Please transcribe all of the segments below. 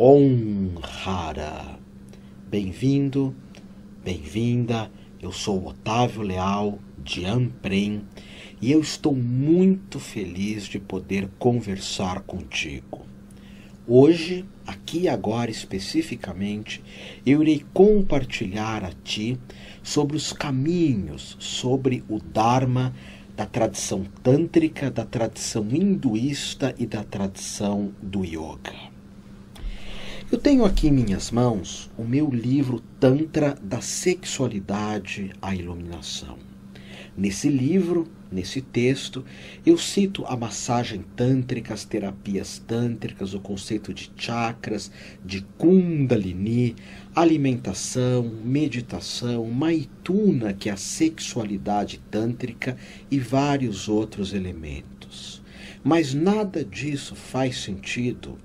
Om-Hara. Bem-vindo, bem-vinda, eu sou Otávio Leal, de Amprem, e eu estou muito feliz de poder conversar contigo. Hoje, aqui e agora especificamente, eu irei compartilhar a ti sobre os caminhos, sobre o Dharma da tradição tântrica, da tradição hinduísta e da tradição do yoga. Eu tenho aqui em minhas mãos o meu livro Tantra da Sexualidade à Iluminação. Nesse livro, nesse texto, eu cito a massagem tântrica, as terapias tântricas, o conceito de chakras, de kundalini, alimentação, meditação, maituna, que é a sexualidade tântrica, e vários outros elementos. Mas nada disso faz sentido,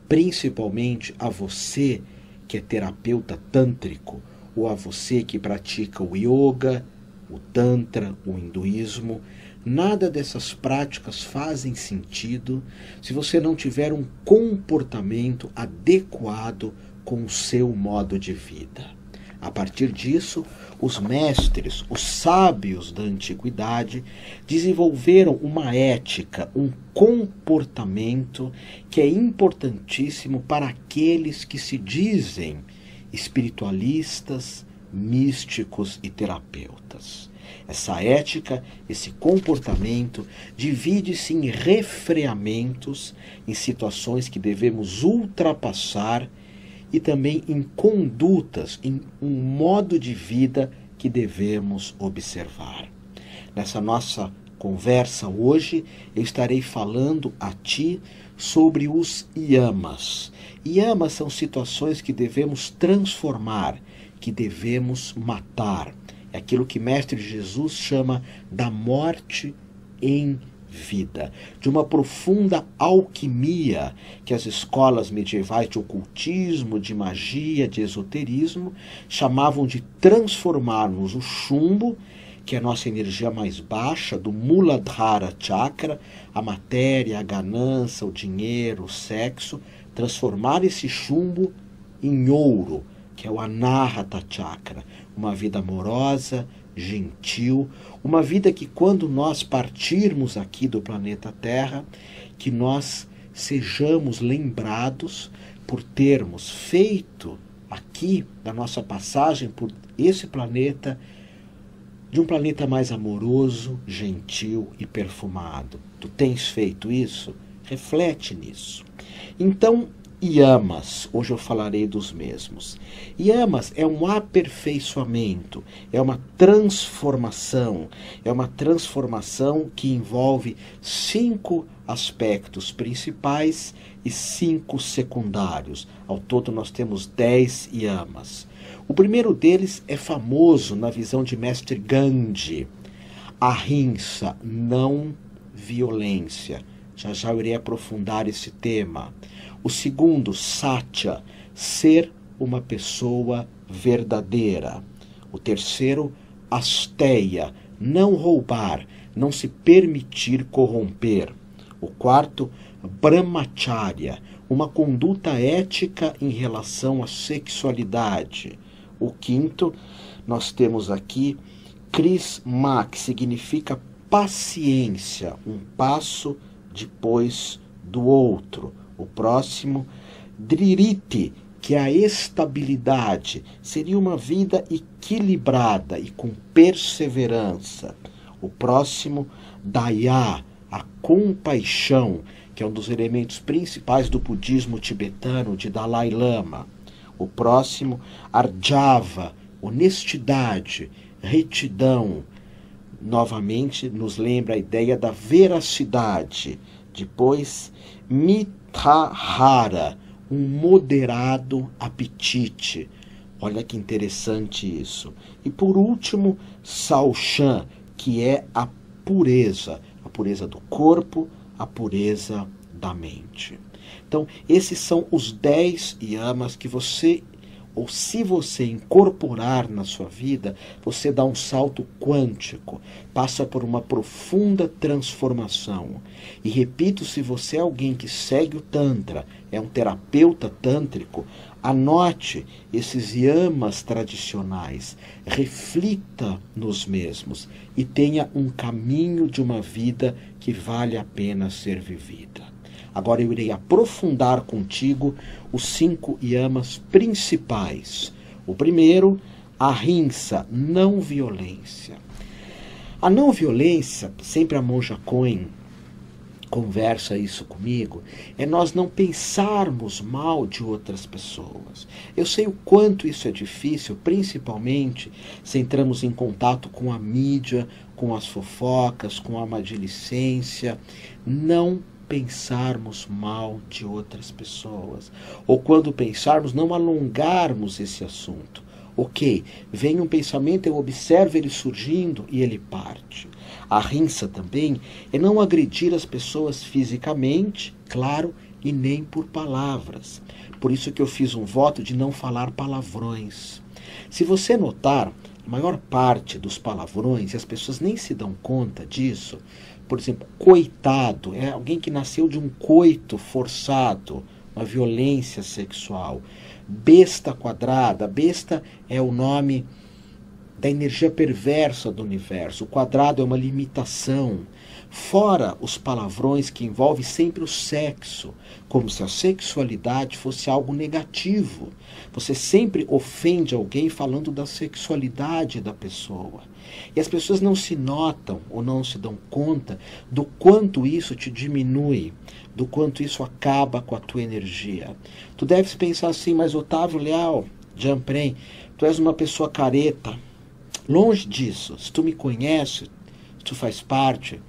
principalmente a você que é terapeuta tântrico, ou a você que pratica o yoga, o tantra, o hinduísmo. Nada dessas práticas fazem sentido se você não tiver um comportamento adequado com o seu modo de vida. A partir disso, os mestres, os sábios da antiguidade, desenvolveram uma ética, um comportamento que é importantíssimo para aqueles que se dizem espiritualistas, místicos e terapeutas. Essa ética, esse comportamento, divide-se em refreamentos, em situações que devemos ultrapassar, e também em condutas, em um modo de vida que devemos observar. Nessa nossa conversa hoje, eu estarei falando a ti sobre os yamas. Yamas são situações que devemos transformar, que devemos matar. É aquilo que Mestre Jesus chama da morte em vida, de uma profunda alquimia que as escolas medievais de ocultismo, de magia, de esoterismo chamavam de transformarmos o chumbo, que é a nossa energia mais baixa, do Muladhara Chakra, a matéria, a ganância, o dinheiro, o sexo, transformar esse chumbo em ouro, que é o Anahata Chakra, uma vida amorosa, gentil, uma vida que quando nós partirmos aqui do planeta Terra, que nós sejamos lembrados por termos feito aqui, da nossa passagem por esse planeta, de um planeta mais amoroso, gentil e perfumado. Tu tens feito isso? Reflete nisso. Então, yamas, hoje eu falarei dos mesmos. Yamas é um aperfeiçoamento, é uma transformação que envolve 5 aspectos principais e 5 secundários. Ao todo nós temos 10 yamas. O primeiro deles é famoso na visão de Mestre Gandhi, ahimsa, não violência. Já já eu irei aprofundar esse tema. O segundo, satya, ser uma pessoa verdadeira. O terceiro, asteya, não roubar, não se permitir corromper. O quarto, brahmacharya, uma conduta ética em relação à sexualidade. O quinto, nós temos aqui krisma, que significa paciência, um passo depois do outro. O próximo, dririti, que é a estabilidade, seria uma vida equilibrada e com perseverança. O próximo, daya, a compaixão, que é um dos elementos principais do budismo tibetano de Dalai Lama. O próximo, arjava, honestidade, retidão. Novamente nos lembra a ideia da veracidade. Depois, mitahara, um moderado apetite. Olha que interessante isso. E por último, sauchan, que é a pureza do corpo, a pureza da mente. Então, esses são os 10 yamas que você ou se você incorporar na sua vida, você dá um salto quântico, passa por uma profunda transformação. E repito, se você é alguém que segue o Tantra, é um terapeuta tântrico, anote esses yamas tradicionais, reflita nos mesmos e tenha um caminho de uma vida que vale a pena ser vivida. Agora eu irei aprofundar contigo os 5 yamas principais. O primeiro, ahimsa, não violência. A não violência, sempre a monja Coen conversa isso comigo, é nós não pensarmos mal de outras pessoas. Eu sei o quanto isso é difícil, principalmente se entramos em contato com a mídia, com as fofocas, com a maledicência. Não pensarmos mal de outras pessoas. Ou quando pensarmos, não alongarmos esse assunto. Ok, vem um pensamento, eu observo ele surgindo e ele parte. A ahimsa também é não agredir as pessoas fisicamente, claro, e nem por palavras. Por isso que eu fiz um voto de não falar palavrões. Se você notar, a maior parte dos palavrões, e as pessoas nem se dão conta disso, por exemplo, coitado, é alguém que nasceu de um coito forçado, uma violência sexual. Besta quadrada, besta é o nome da energia perversa do universo. O quadrado é uma limitação. Fora os palavrões que envolvem sempre o sexo, como se a sexualidade fosse algo negativo. Você sempre ofende alguém falando da sexualidade da pessoa. E as pessoas não se notam ou não se dão conta do quanto isso te diminui, do quanto isso acaba com a tua energia. Tu deves pensar assim, mas Otávio Leal, Jamprem, tu és uma pessoa careta. Longe disso, se tu me conhece, se tu faz parte,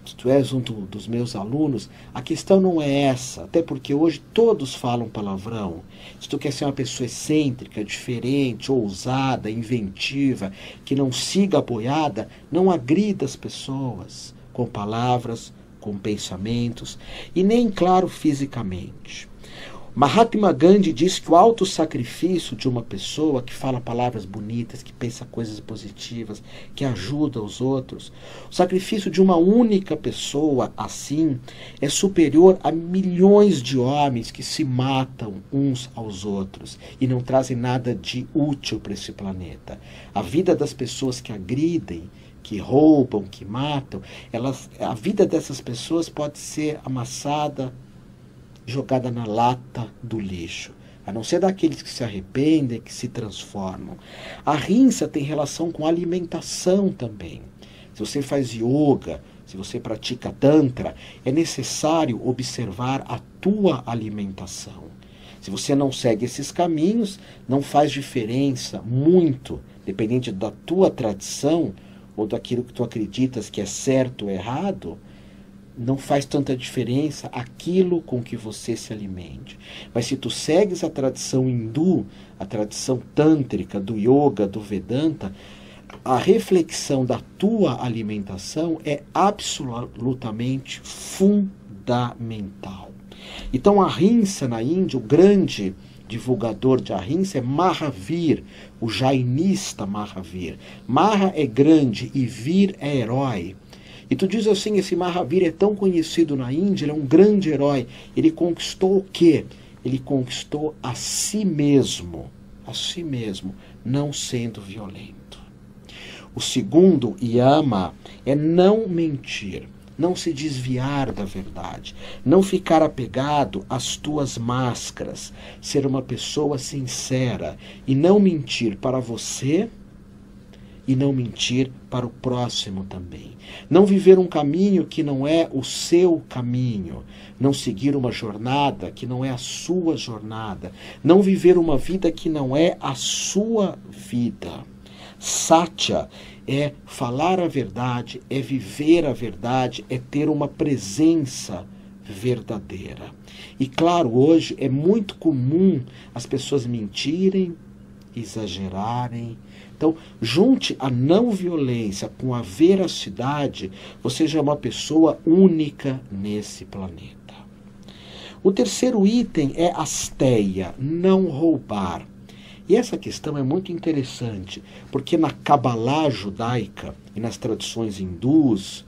se tu és um dos meus alunos, a questão não é essa, até porque hoje todos falam palavrão. Se tu quer ser uma pessoa excêntrica, diferente, ousada, inventiva, que não siga a boiada, não agrida as pessoas com palavras, com pensamentos e nem, claro, fisicamente. Mahatma Gandhi diz que o autossacrifício de uma pessoa que fala palavras bonitas, que pensa coisas positivas, que ajuda os outros, o sacrifício de uma única pessoa assim é superior a milhões de homens que se matam uns aos outros e não trazem nada de útil para esse planeta. A vida das pessoas que agridem, que roubam, que matam, a vida dessas pessoas pode ser amassada, jogada na lata do lixo, a não ser daqueles que se arrependem, que se transformam. A ahimsa tem relação com alimentação também. Se você faz yoga, se você pratica tantra, é necessário observar a tua alimentação. Se você não segue esses caminhos, não faz diferença muito, dependente da tua tradição ou daquilo que tu acreditas que é certo ou errado, não faz tanta diferença aquilo com que você se alimente. Mas se tu segues a tradição hindu, a tradição tântrica, do yoga, do Vedanta, a reflexão da tua alimentação é absolutamente fundamental. Então a ahimsa na Índia, o grande divulgador de ahimsa é Mahavir, o jainista Mahavir. Maha é grande e Vir é herói. E tu diz assim, esse Mahavir é tão conhecido na Índia, ele é um grande herói. Ele conquistou o quê? Ele conquistou a si mesmo, não sendo violento. O segundo yama é não mentir, não se desviar da verdade, não ficar apegado às tuas máscaras, ser uma pessoa sincera e não mentir para você e não mentir para o próximo também. Não viver um caminho que não é o seu caminho. Não seguir uma jornada que não é a sua jornada. Não viver uma vida que não é a sua vida. Satya é falar a verdade, é viver a verdade, é ter uma presença verdadeira. E claro, hoje é muito comum as pessoas mentirem, exagerarem. Então, junte a não violência com a veracidade, você já é uma pessoa única nesse planeta. O terceiro item é asteia, não roubar. E essa questão é muito interessante, porque na Kabbalah judaica e nas tradições hindus,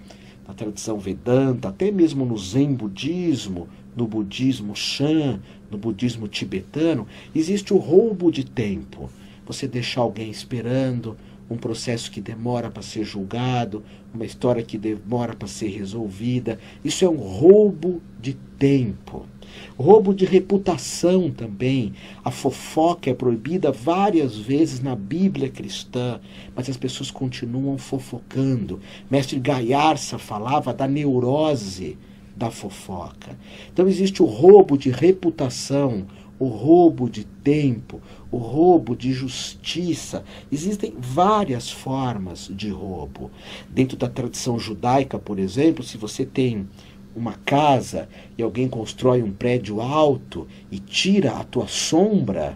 na tradição Vedanta, até mesmo no Zen budismo, no budismo Shan, no budismo tibetano, existe o roubo de tempo. Você deixar alguém esperando, um processo que demora para ser julgado, uma história que demora para ser resolvida. Isso é um roubo de tempo. Roubo de reputação também. A fofoca é proibida várias vezes na Bíblia cristã, mas as pessoas continuam fofocando. Mestre Gaiarsa falava da neurose da fofoca. Então existe o roubo de reputação, o roubo de tempo, o roubo de justiça. Existem várias formas de roubo. Dentro da tradição judaica, por exemplo, se você tem uma casa e alguém constrói um prédio alto e tira a tua sombra,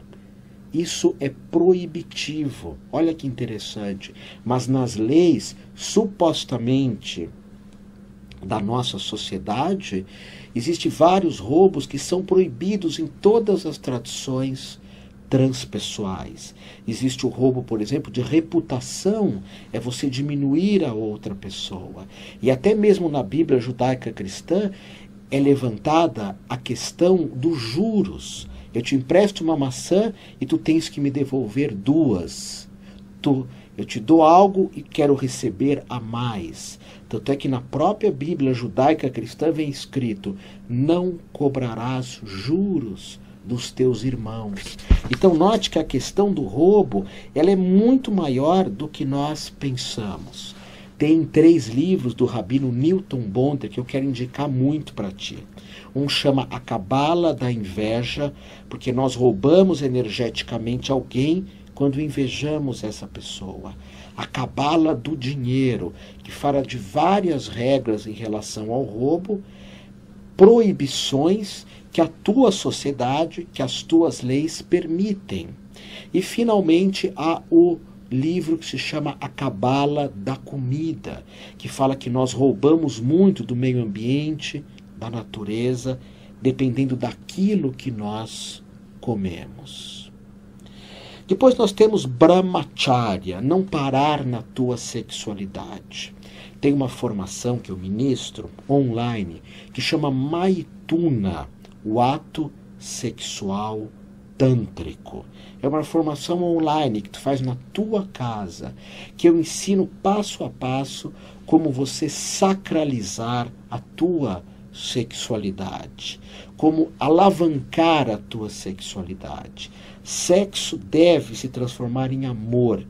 isso é proibitivo. Olha que interessante. Mas nas leis, supostamente, da nossa sociedade, existem vários roubos que são proibidos em todas as tradições transpessoais. Existe o roubo, por exemplo, de reputação, é você diminuir a outra pessoa. E até mesmo na Bíblia judaica cristã é levantada a questão dos juros. Eu te empresto uma maçã e tu tens que me devolver duas. Eu te dou algo e quero receber a mais. Tanto é que na própria Bíblia judaica cristã vem escrito: não cobrarás juros dos teus irmãos. Então note que a questão do roubo, ela é muito maior do que nós pensamos. Tem 3 livros do rabino Newton Bonder que eu quero indicar muito para ti. Um chama A Cabala da Inveja, porque nós roubamos energeticamente alguém quando invejamos essa pessoa. A Cabala do Dinheiro, que fala de várias regras em relação ao roubo, proibições que a tua sociedade, que as tuas leis permitem. E finalmente há o livro que se chama A Cabala da Comida, que fala que nós roubamos muito do meio ambiente, da natureza, dependendo daquilo que nós comemos. Depois nós temos Brahmacharya, não parar na tua sexualidade. Tem uma formação que eu ministro online que chama Maituna, o ato sexual tântrico. É uma formação online que tu faz na tua casa, que eu ensino passo a passo como você sacralizar a tua sexualidade, como alavancar a tua sexualidade. Sexo deve se transformar em amor,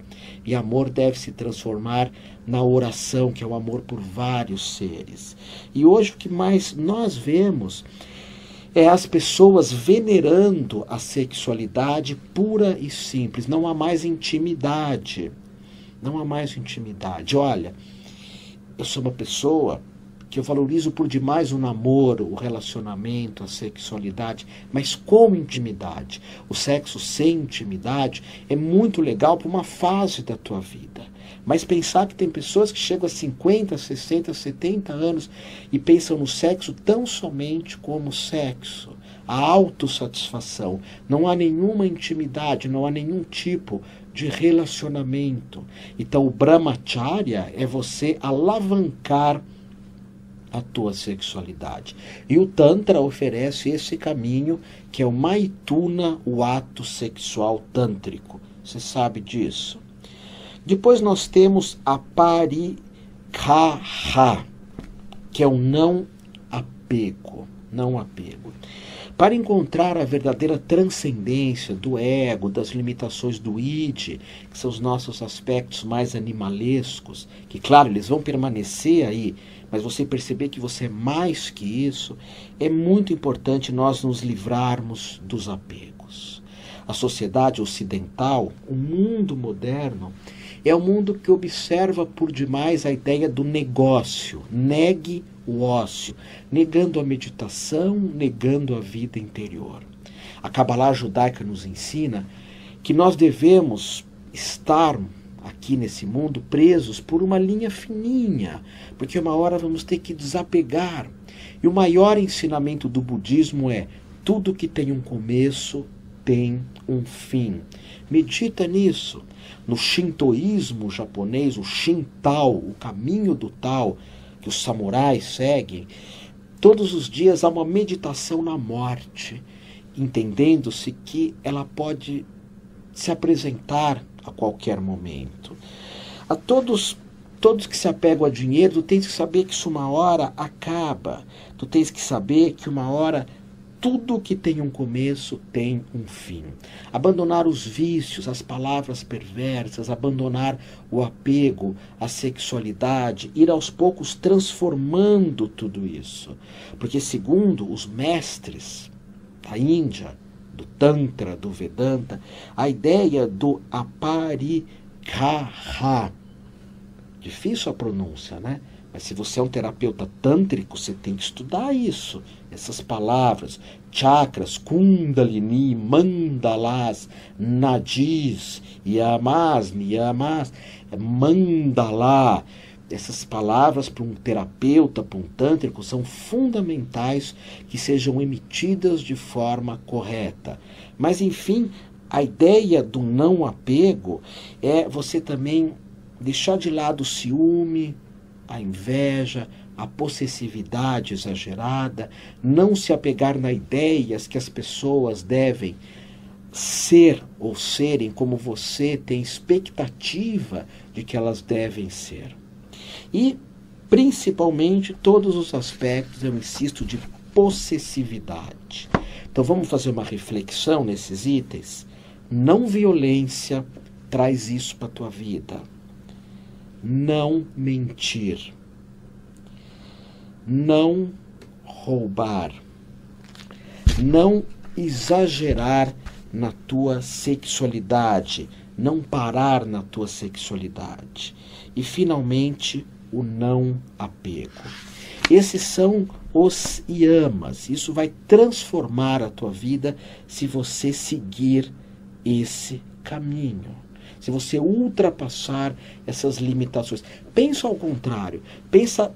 e amor deve se transformar na oração, que é o amor por vários seres. E hoje o que mais nós vemos é as pessoas venerando a sexualidade pura e simples. Não há mais intimidade. Não há mais intimidade. Olha, eu sou uma pessoa que eu valorizo por demais o namoro, o relacionamento, a sexualidade, mas com intimidade. O sexo sem intimidade é muito legal para uma fase da tua vida. Mas pensar que tem pessoas que chegam a 50, 60, 70 anos e pensam no sexo tão somente como sexo, a autossatisfação. Não há nenhuma intimidade, não há nenhum tipo de relacionamento. Então o Brahmacharya é você alavancar a tua sexualidade. E o Tantra oferece esse caminho, que é o Maituna, o ato sexual tântrico. Você sabe disso? Depois nós temos a Parigraha, que é o não apego. Não apego. Para encontrar a verdadeira transcendência do ego, das limitações do id, que são os nossos aspectos mais animalescos, que claro, eles vão permanecer aí, mas você perceber que você é mais que isso, é muito importante nós nos livrarmos dos apegos. A sociedade ocidental, o mundo moderno, é um mundo que observa por demais a ideia do negócio. Negue o ócio, negando a meditação, negando a vida interior. A Kabbalah judaica nos ensina que nós devemos estar aqui nesse mundo presos por uma linha fininha, porque uma hora vamos ter que desapegar. E o maior ensinamento do budismo é: Tudo que tem um começo tem um fim. Medita nisso. No shintoísmo japonês, o Shintao, o caminho do Tao, que os samurais seguem, todos os dias há uma meditação na morte, entendendo-se que ela pode se apresentar a qualquer momento. A todos que se apegam a dinheiro, tu tens que saber que isso uma hora acaba. Tu tens que saber que uma hora tudo que tem um começo tem um fim. Abandonar os vícios, as palavras perversas, abandonar o apego, a sexualidade, ir aos poucos transformando tudo isso. Porque segundo os mestres da Índia, do Tantra, do Vedanta, a ideia do aparikaha, difícil a pronúncia, né? Mas se você é um terapeuta tântrico, você tem que estudar isso. Essas palavras, chakras, kundalini, mandalas, nadis, yamas, niyamas, mandala. Essas palavras para um terapeuta, para um tântrico, são fundamentais que sejam emitidas de forma correta. Mas, enfim, a ideia do não apego é você também deixar de lado o ciúme, a inveja, a possessividade exagerada, não se apegar nas ideias que as pessoas devem ser ou serem como você tem expectativa de que elas devem ser. E, principalmente, todos os aspectos, eu insisto, de possessividade. Então vamos fazer uma reflexão nesses itens. Não violência traz isso para a tua vida. Não mentir, não roubar, não exagerar na tua sexualidade, não parar na tua sexualidade. E, finalmente, o não apego. Esses são os yamas. Isso vai transformar a tua vida se você seguir esse caminho. Se você ultrapassar essas limitações. Pensa ao contrário. Pensa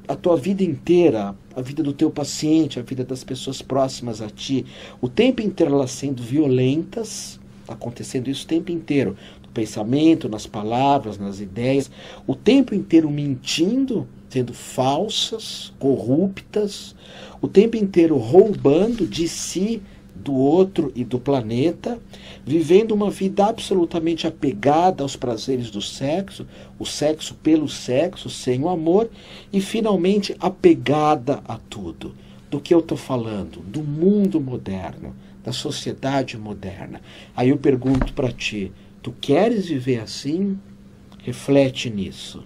a tua vida inteira, a vida do teu paciente, a vida das pessoas próximas a ti, o tempo inteiro elas sendo violentas, acontecendo isso o tempo inteiro, no pensamento, nas palavras, nas ideias, o tempo inteiro mentindo, sendo falsas, corruptas, o tempo inteiro roubando de si, do outro e do planeta, vivendo uma vida absolutamente apegada aos prazeres do sexo, o sexo pelo sexo, sem o amor, e finalmente apegada a tudo. Do que eu estou falando? Do mundo moderno, da sociedade moderna. Aí eu pergunto para ti, tu queres viver assim? Reflete nisso.